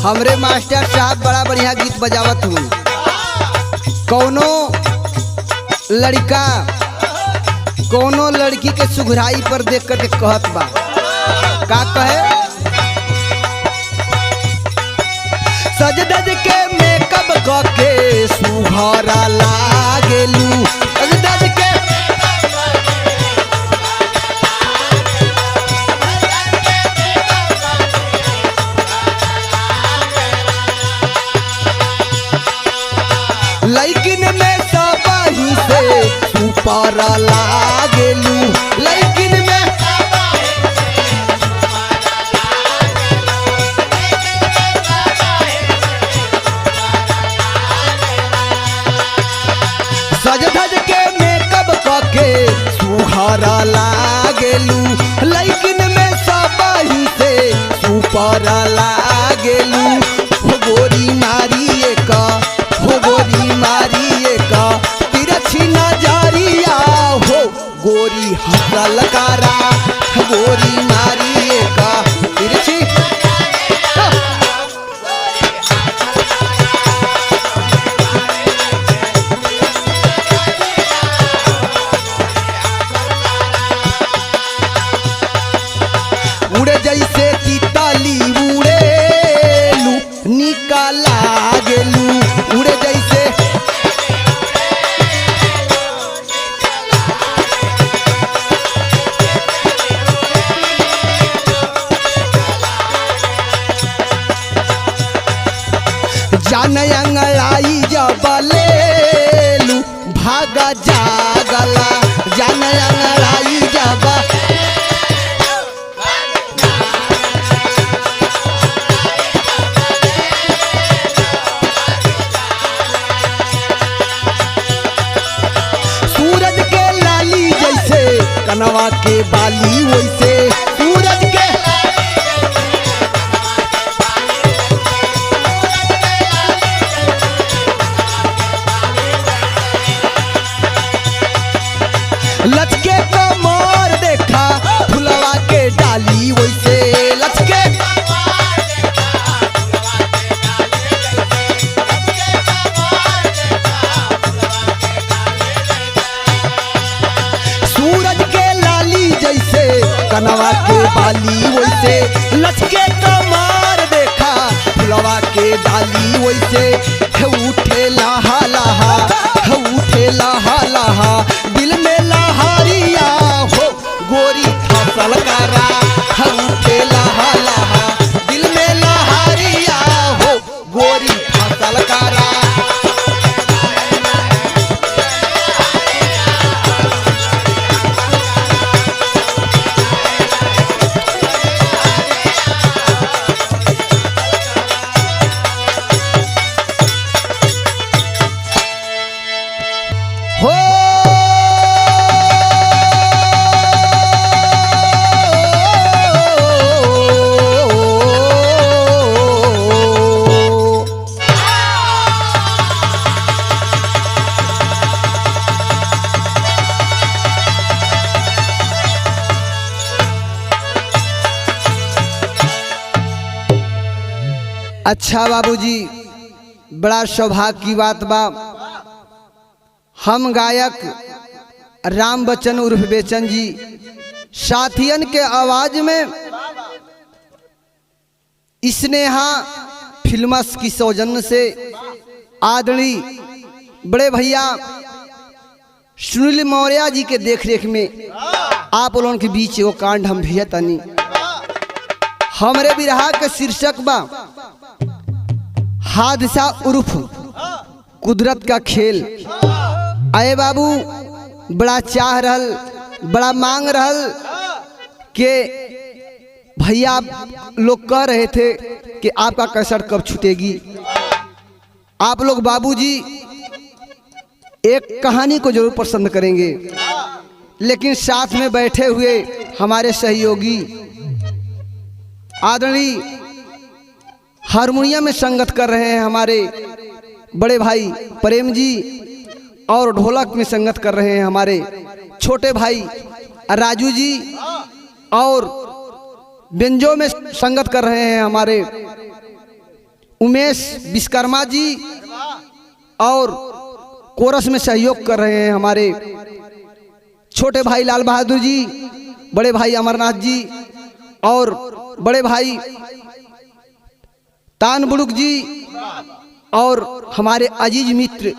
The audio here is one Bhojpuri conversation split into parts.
हमरे मास्टर साहब बड़ा बढ़िया गीत बजावत हूँ। कौनो लड़का कौनो लड़की के सुघराई पर देख करके कहत बा, का कहे? सज धज के मेकअप करके सुघरा लागेलू, सज धज के लैकिन में सबही से सुपर लागेलू, लैकिन में सज धज के मेकअप करके सुघरा लागेलू, लैकिन में सबही से सुपर लागेलू। हो गोरी मारिए का, हो गोरी मारिए का तिरछी नजरिया, हो गोरी हंसल कारा, गोरी मारिए का तिरछी। उड़े जैसे तितली उड़ेलू निकाला गेलू, उड़े जैसे जान अंगड़ाई जबलेलू भागा जागला, जान अंगड़ाई जब सूरज के लाली जैसे कनवा के बाली वैसे, सूरज के लचके कमर देखा फुलवा के डाली वैसे, लचके सूरज के लाली जैसे कनवा के बाली वैसे, लचके कमर देखा फुलवा के डाली वैसे। उठे लहा लहा, उठे लहा लहा दिल में लहारिया, हो गोरी फसल करा, उठे लहा लहा दिल में लहारिया, हो गोरी फसल करा। हो अच्छा बाबूजी, बड़ा सौभाग्य की बात बा। हम गायक राम बच्चन उर्फ बेचन जी साथियन के आवाज में स्नेहा फिल्मस की सौजन्य से आदरणीय बड़े भैया सुनील मौर्य जी के देखरेख में आप लोगों के बीच वो कांड हम भेजतनी। हमरे बिरहा के शीर्षक बा हादसा उर्फ कुदरत का खेल। आए बाबू, बड़ा चाह रहल, बड़ा मांग रहल कि भैया लोग कह रहे थे कि आपका कैसेट कब छूटेगी। आप लोग बाबूजी एक कहानी को जरूर पसंद करेंगे, लेकिन साथ में बैठे हुए हमारे सहयोगी आदरणीय हारमोनियम में संगत कर रहे हैं हमारे बड़े भाई प्रेम जी, और ढोलक में संगत कर रहे हैं हमारे छोटे भाई राजू जी, और बेंजो में संगत कर रहे हैं हमारे उमेश विश्वकर्मा जी और कोरस में सहयोग कर रहे हैं हमारे छोटे भाई लाल बहादुर जी, बड़े भाई अमरनाथ जी और बड़े भाई तान बुड़ुक जी और हमारे अजीज मित्र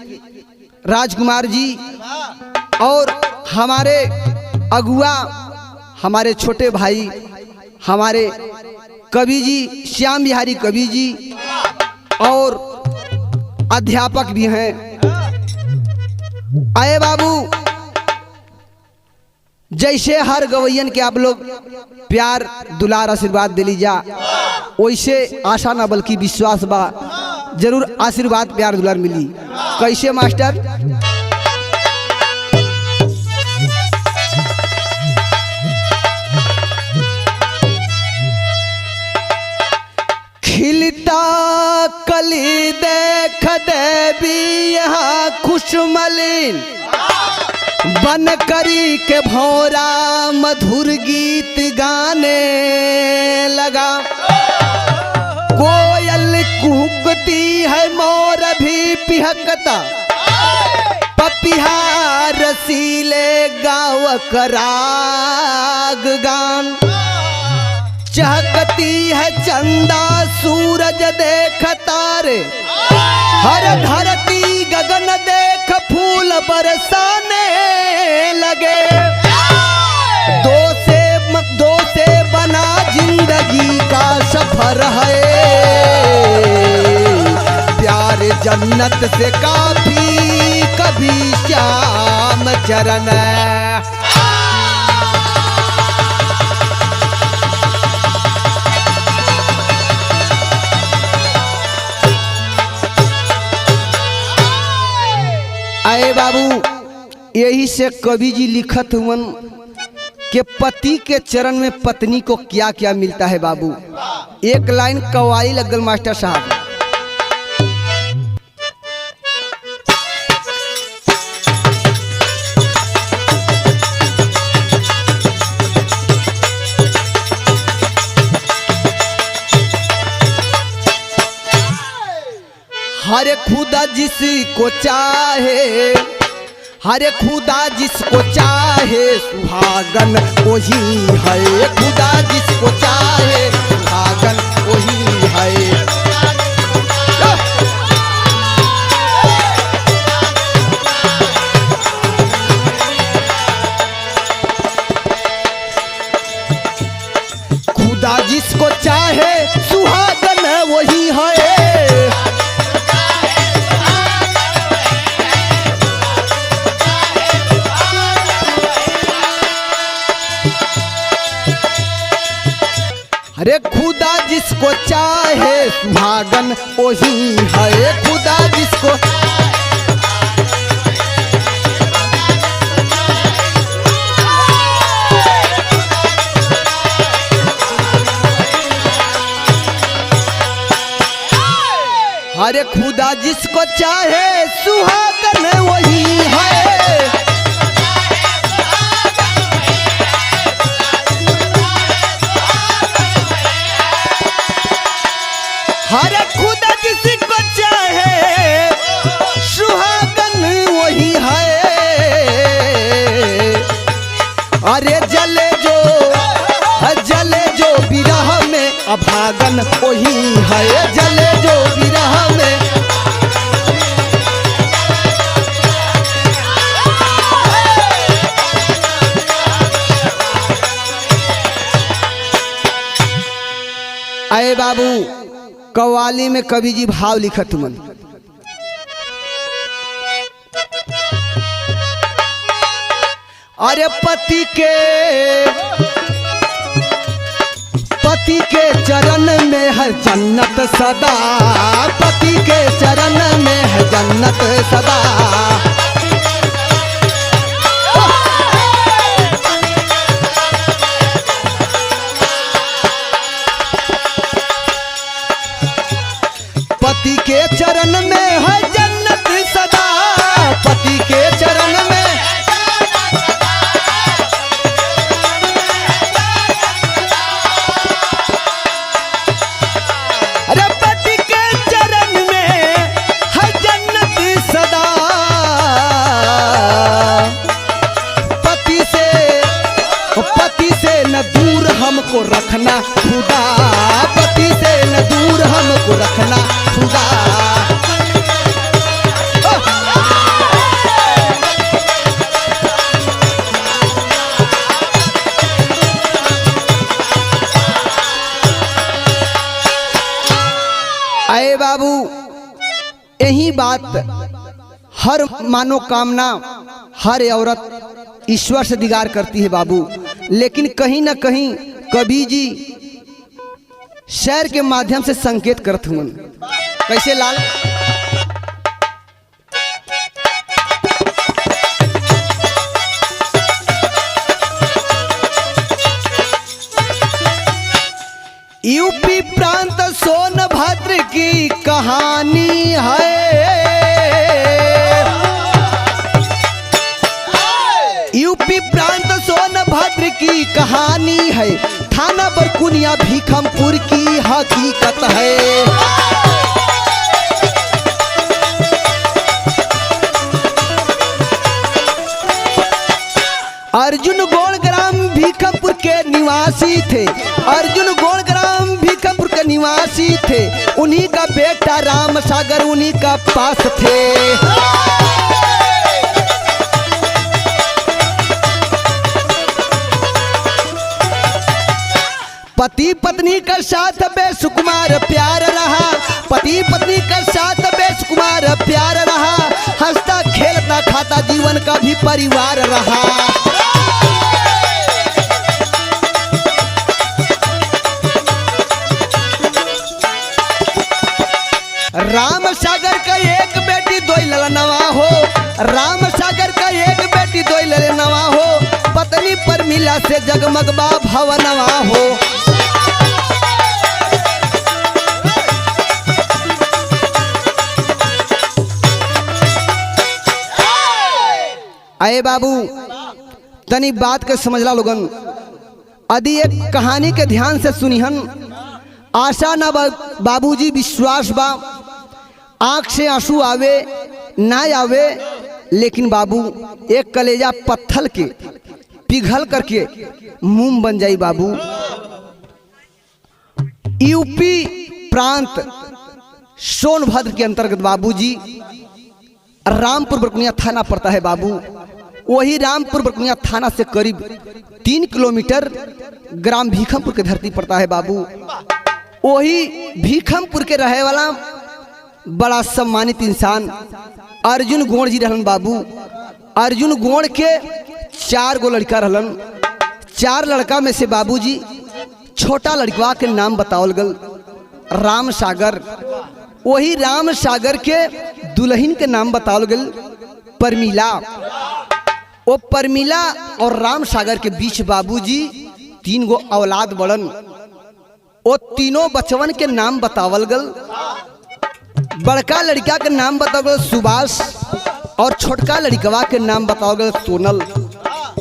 राजकुमार जी और हमारे अगुआ हमारे छोटे भाई हमारे कवि जी श्याम बिहारी कवि जी और अध्यापक भी हैं। आए बाबू, जैसे हर गवैयन के आप लोग प्यार दुलार आशीर्वाद दिली जा, वैसे आशा ना बल्कि विश्वास बा जरूर आशीर्वाद प्यार दुलार मिली। कैसे मास्टर? खिलता कली देख देवी यहाँ खुशमलिन, बन करी के भौरा मधुर गीत गाने लगा। कोयल कुहकती है मोर भी पिहकता, पपिहा रसीले गाव कराग गान। चहकती है चंदा सूरज देख तारे, हर धरती गगन देख फूल बरसाने लगे। दो से बना जिंदगी का सफर है, प्यार जन्नत से काफी कभी श्याम चरण। आए बाबू, यही से कवि जी लिखत हुवन कि पति के चरण में पत्नी को क्या क्या मिलता है बाबू। एक लाइन कवाई लगल मास्टर साहब। हरे खुदा जिसको चाहे, हरे खुदा जिसको चाहे सुहागन वही है। खुदा जिसको चाहे सुहागन वही है। खुदा जिसको चाहे सुहागन वही है। अरे खुदा जिसको चाहे सुहागन वही है। खुदा जिसको अरे खुदा जिसको चाहे सुहागन वही है। हर खुदा जिसको चाहे सुहागन वही है। अरे जले जो विरह में अभागन वही है। जले जो विरह में आए बाबू, कव्वाली में कवि जी भाव लिखत मन। अरे पति के चरण में है जन्नत सदा। पति के चरण में है जन्नत सदा। पति के चरण में है जन्नत सदा। पति के चरण में अरे पति के आए बाबू यही बात हर मनोकामना हर औरत ईश्वर से दीगार करती है बाबू, लेकिन कहीं ना कहीं कवि जी शेर के माध्यम से संकेत करते हुए कैसे लाल यूपी प्रांत सोनभद्र की कहानी है। यूपी प्रांत सोनभद्र की कहानी है, थाना बरकुनिया भीखमपुर की हकीकत है। अर्जुन गोलग्राम भीखमपुर के निवासी थे। अर्जुन गोलग्राम भीखमपुर के निवासी थे। उन्हीं का बेटा राम सागर उन्हीं का पास थे। पति पत्नी का साथ बेसुकुमार प्यार रहा। पति पत्नी का साथ बेसुकुमार प्यार रहा। हंसता खेलता खाता जीवन का भी परिवार रहा। राम सागर का एक बेटी दो ललनवा हो। राम सागर का एक बेटी दो ललनवा हो। पत्नी पर मिला से जगमगबा भवनवा हो। आए बाबू तनी बात के समझला लोगन, यदि एक कहानी के ध्यान से सुनिहन। आशा ना बाबूजी विश्वास बा, आंख से आंसू आवे ना आवे, लेकिन बाबू एक कलेजा पत्थर के पिघल करके मुंह बन जाई बाबू। यूपी प्रांत सोनभद्र के अंतर्गत बाबूजी रामपुर बरकुनिया थाना पड़ता है बाबू। वही रामपुर बरकुनिया थाना से करीब 3 किलोमीटर ग्राम भीखमपुर के धरती पड़ता है बाबू। वही भीखमपुर के रहे वाला बड़ा सम्मानित इंसान अर्जुन गोड़ जी रहलन बाबू। अर्जुन गोड़ के 4 गो लड़का रहलन। 4 लड़का में से बाबूजी छोटा लड़का के नाम बतावल गल राम सागर। वही राम सागर के दुल्हन के नाम बतावल गल परमिला। वो परमिला और राम सागर के बीच बाबूजी 3 गो औलाद बड़न। वो तीनों बचवन के नाम बतावल गल। बड़का लड़का के नाम बतावल गल सुभाष और छोटका लड़कवा के नाम बतावल गल सोनल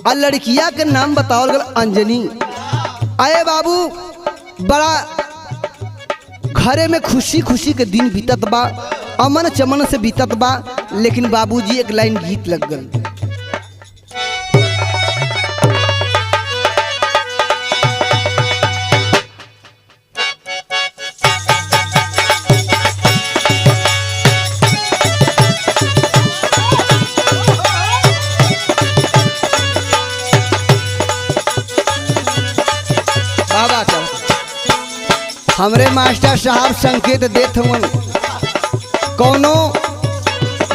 और लड़किया के नाम बतावल गल अंजनी। आए बाबू बड़ा घरे में खुशी खुशी के दिन बीतत बा, अमन चमन से बीतत बा, लेकिन बाबूजी एक लाइन गीत लग गल। हमरे मास्टर साहब संकेत देत हवन, कौनो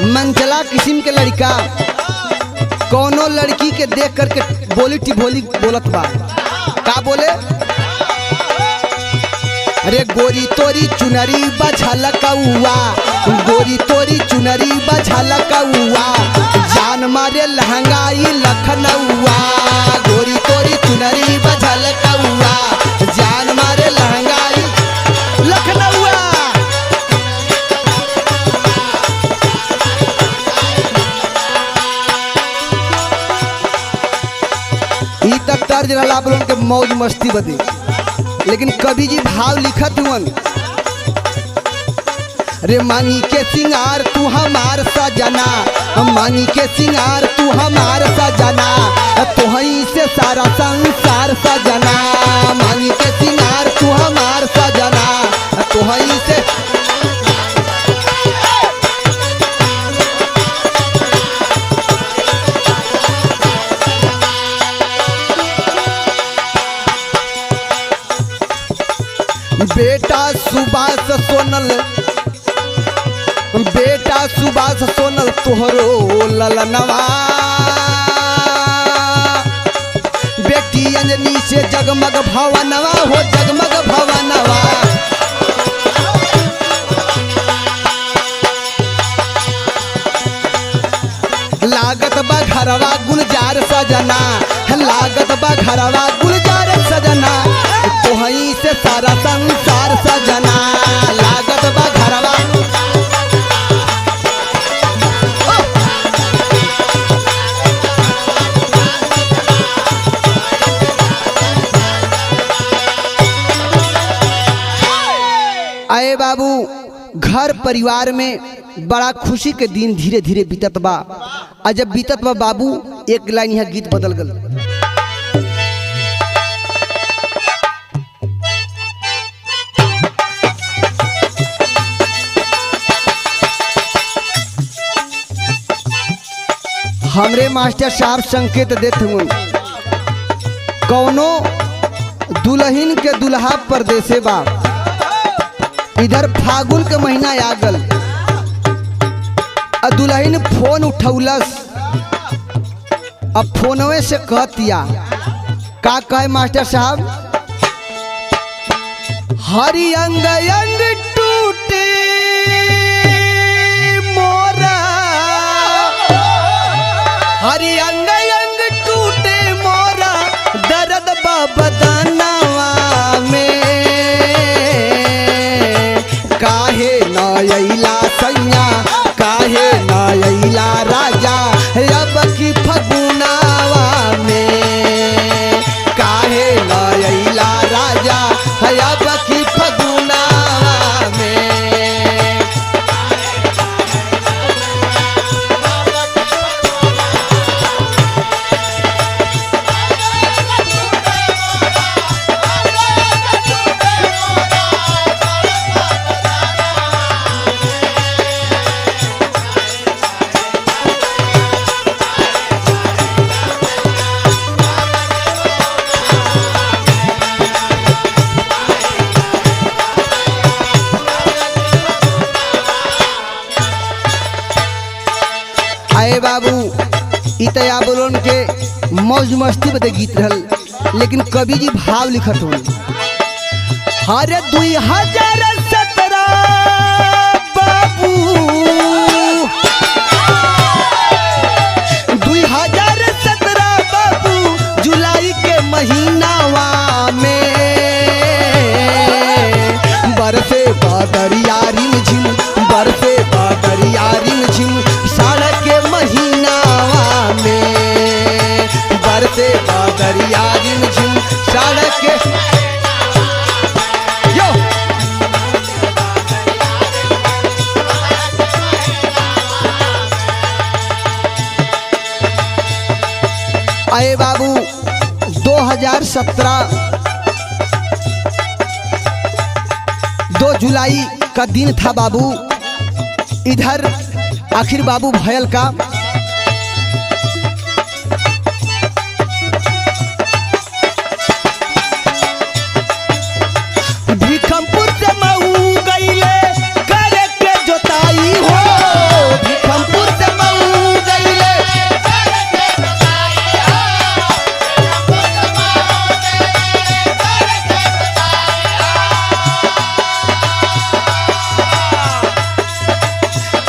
मंचला किस्म के लड़का कौनो लड़की के देख करके बोली टिभोली बोलत बा। का बोले? अरे गोरी तोरी चुनरी बझल कौआ, गोरी तोरी चुनरी बझल कौआ, जान मारे लहंगाई लखनऊआ। गोरी तोरी चुनरी बझल कौआ, जान मारे लहंगाई लखनऊआ। ई तक तर्ज रहा आप लोगन के मौज मस्ती बदे, लेकिन कवि जी भाव लिखत हुवन। रे मांगी के सिंगार तू हमार सजना, मांगी के सिंगार तू हमार सजना, तोहई से सारा संसार सजना। मांगी के सिंगार तू हमार सजना, तोहई से बेटा सुभाष सोनल बेटा सुबास सोनल तोहरो ललनवा, बेटी अंजनी से जगमग भवनवा हो जगमग भवनवा। लागत बा घरवा गुलजार सजना, लागत बा घरवा गुलजार सजना, तोहई से सारा संसार सजना। लागत बा घरवा आए बाबू, घर परिवार में बड़ा खुशी के दिन धीरे धीरे बीतत बा। और जब बीतत बा बाबू, एक लाइन यहाँ गीत बदल गल। हमरे मास्टर साहब संकेत देते हुए, कौनो दुल्हन के दुल्हा परदेसे बा, इधर फागुन के महीना आ गल, दुल्हन फोन उठौलस। अब फोनवे से कहतिया, का कहे मास्टर साहब? हरि अंग अंग टूटे मोरा, हरि अंग अंग टूटे मोरा, दर्द बदनवा में, काहे न अइला सैया, काहे न अइला राजा, अब की फगुनावा में, काहे न अइला राजा, अब की फगुनावा में। आए बाबू, इतया बोलन के मौज मस्ती बदे गीत रहल, लेकिन कवि जी भाव लिखत हो। हरे 2017 बाबू, 2017 बाबू, जुलाई के महीनावा में, बरसे बादरिया रिमझिम, बरसे बादरिया रिमझिम, साढ़ के महीनावा में, बरसे बादरिया रिमझिम, साढ़ के यो। आए बाबू, 2017 2 जुलाई का दिन था बाबू। इधर आखिर बाबू भयल का भिखमपुर से मऊ गईले करे के जोताई हो, भिखमपुर से मऊ गईले करे के जोताई हो,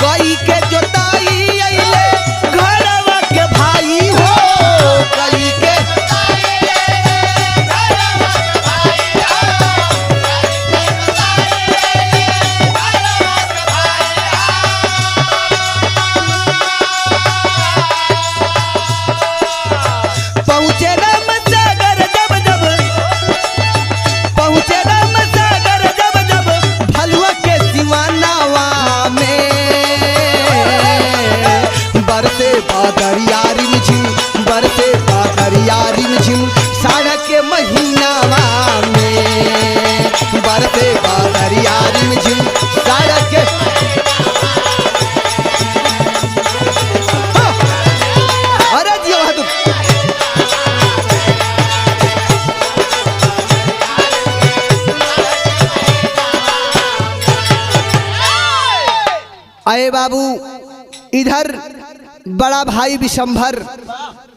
कोई के जोताई अइले आए बाबू इधर बड़ा भाई विशंभर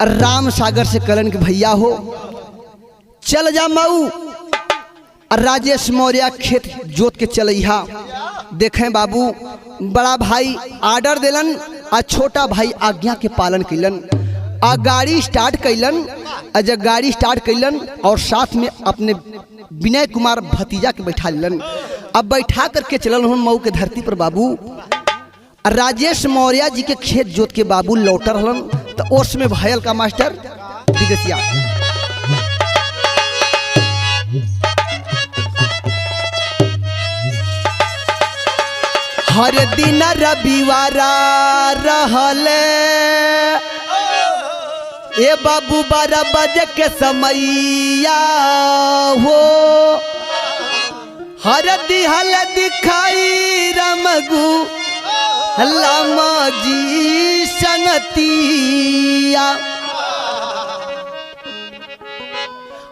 राम सागर से कलन के भैया हो चल जा मऊ। राजेश मौर्य खेत जोत के चलैहा। देखें बाबू बड़ा भाई आर्डर दिलन और छोटा भाई आज्ञा के पालन कैलन। आ गाड़ी स्टार्ट कैलन। जब गाड़ी स्टार्ट कैलन और साथ में अपने विनय कुमार भतीजा के बैठा लेलन। अब बैठा करके चलन हम मऊ के धरती पर बाबू। राजेश मौर्य जी के खेत जोत के बाबू लौटर हलन तो ओस में भयल का मास्टर विदेशिया। हर दिन रविवार रहले ए बाबू 12 बजे के समैया हो। हर दिहल दिखाई रमगु लामा जी संगतिया।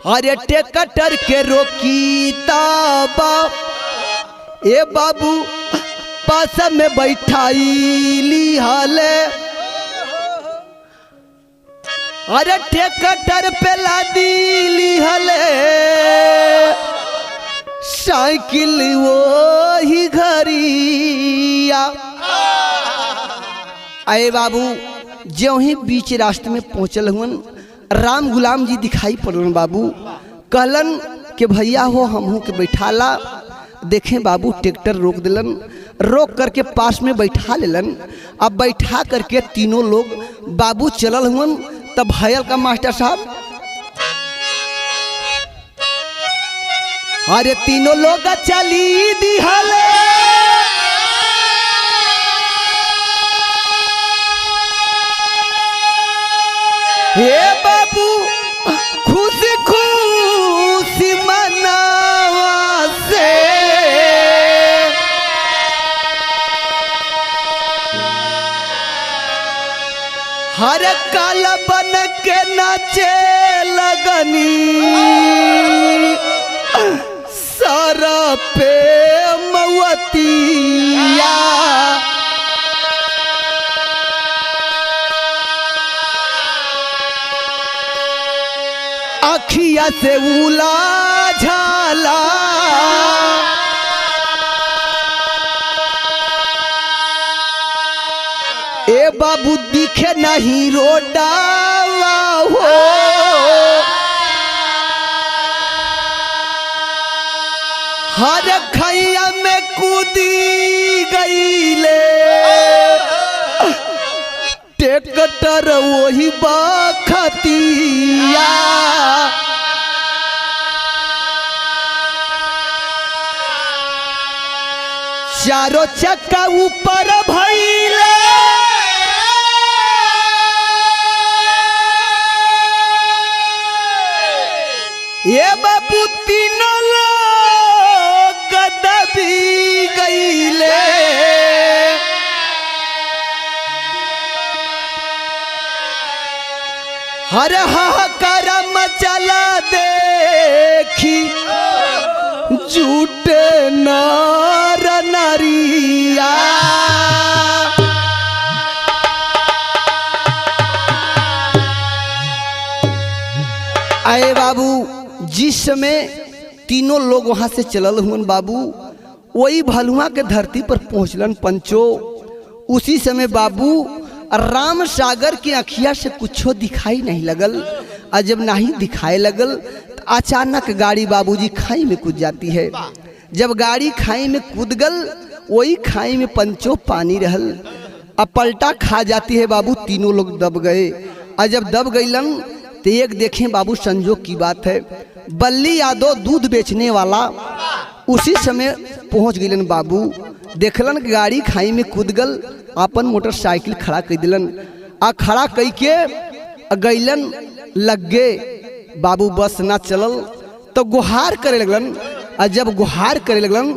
अरे टेकटर के रोकी ताबा ए बाबू पास में बैठाई लिहाले। अरे टेकटर पे लादी लिहाले साइकिल वो ही घरिया। आए बाबू जो ही बीच रास्ते में पहुंचल हुन राम गुलाम जी दिखाई पड़लन बाबू। कहलन कि भैया हो हमहू के बैठाला। देखें बाबू ट्रैक्टर रोक दिलन। रोक करके पास में बैठा लेलन। अब बैठा करके तीनों लोग बाबू चलल हुन। तब भयल का मास्टर साहब अरे तीनों लोग चली दिहले। हे बाबू खुशी खुशी मनावा से हर काला बन के नाचे लगनी सारा पे मवतिया। अखिया से उला झाला ए बाबू दिखे नहीं रोडावा हो। हर खैया में कूदी गईले ट्रैक्टर वही बखतिया। चारों चक्का ऊपर भइले ये बाबू तीनों लोग दबी गईले। हर हाहाकार मचला देखी झूठे नर नरिया। आए बाबू जिस समय तीनों लोग वहां से चलल हुन बाबू वही भलुआ के धरती पर पहुंचलन पंचो। उसी समय बाबू राम सागर की अखिया से कुछो दिखाई नहीं लगल। और जब नहीं दिखाए लगल तो अचानक गाड़ी बाबूजी खाई में कूद जाती है। जब गाड़ी खाई में कूद गल वही खाई में पंचो पानी रहल। अब पलटा खा जाती है बाबू। तीनों लोग दब गए। और जब दब गईलन तो एक देखें बाबू संजोग की बात है बल्ली यादव दूध बेचने वाला उसी समय पहुंच गईलन बाबू। देखलन गाड़ी खाई में कूद गल अपन मोटरसाइकिल खड़ा कर दिलन। आ खड़ा कई के गईलन लगे बाबू बस ना चलल तो गुहार करे लगलन। और जब गुहार करे लगलन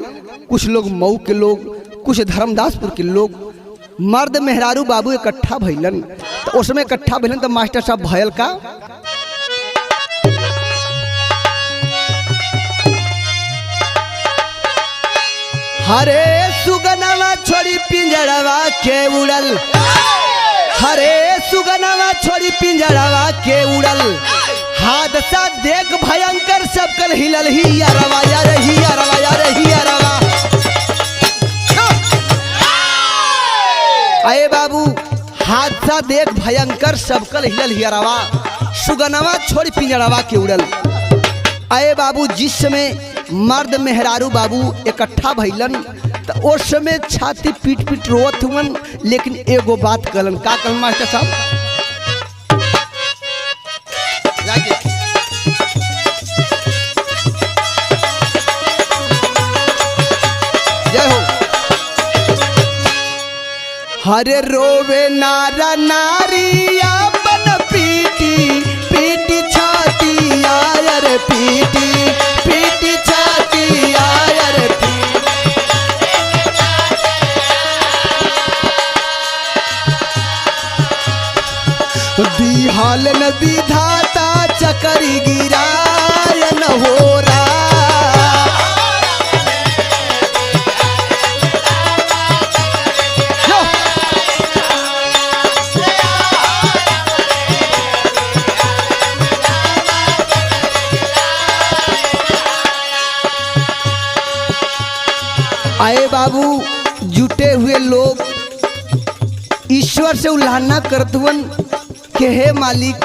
कुछ लोग मऊ के लोग कुछ धर्मदासपुर के लोग मर्द मेहरारू बाबू इकट्ठा भइलन। तो उसमें इकट्ठा भइलन तो मास्टर साहब भयल का हरे सुगनवा छोड़ी पिंजड़वा के उड़ल, हरे सुगनवा छोड़ी पिंजड़वा के उड़ल, हादसा देख भयंकर सबकल हिलल ही अरवा यार ही अरवा यार ही अरवा। अरे बाबू हादसा देख भयंकर सबकल हिलल ही अरवा, सुगनवा छोड़ी पिंजड़वा के उड़ल। अरे बाबू जिस समय मर्द मेहरारू बाबू इकट्ठा भइलन तो उस समय छाती पीट पीट रोत हुवन, लेकिन एगो बात कहलन। का कहलन मास्टर साहब? जय हो। हरे रोवे नारा नारी अपन पीटी पीटी छाती आयर पीटी पीटी छाती आयर बिहाल नदी धाता चकरी गिरायन हो रहा। आए बाबू जुटे हुए लोग ईश्वर से उल्लाना करतवन कि हे मालिक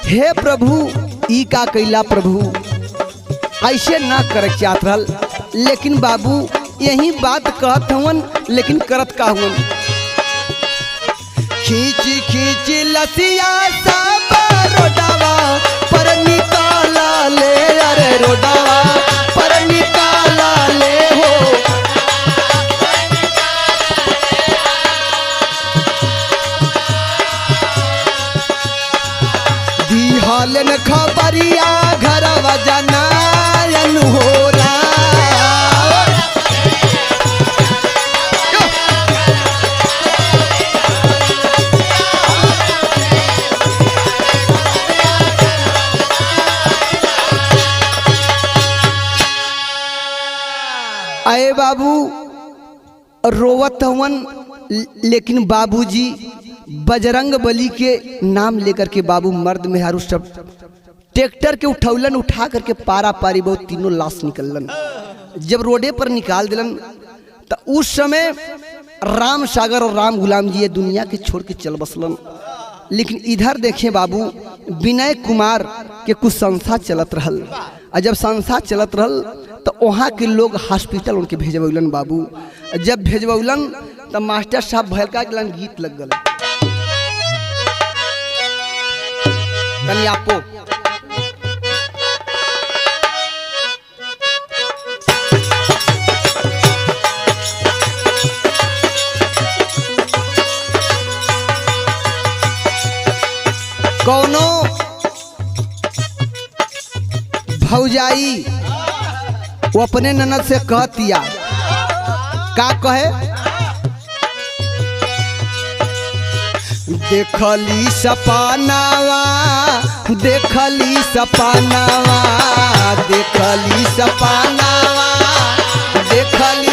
हे प्रभु ई का कैला प्रभु, ऐसे ना कर चाहत रहल। लेकिन बाबू यही बात कहत हवन, लेकिन करत का हुवन? खींची खींची लसिया सब रोडावा पर निकाला ले, अरे रोडावा पर निकाला ले हो। दिहालन खबरिया घरवा जनायन हो रहा। आए बाबू रोवत हवन, लेकिन बाबूजी बजरंग बली के नाम लेकर के बाबू मर्द मेहरारू सब ट्रैक्टर के उठौलन, उठा करके पारा पारी बहुत तीनों लाश निकलन। जब रोडे पर निकाल दिलन तो उस समय राम सागर और राम गुलाम जी ये दुनिया के छोड़ के चल बसलन। लेकिन इधर देखें बाबू विनय कुमार के कुछ संस्था चलत रहल, और जब संस्था चलत रहल तो वहाँ के लोग हॉस्पिटल उनके भेजबौलन। बाबू जब भेजबौलन तो मास्टर साहब भयलका गीत लग गल। आपको कौनो भौजाई वो अपने ननद से कहतिया, का कहे? देखली सपनावा देखली सपनावा देखली सपनावा देखली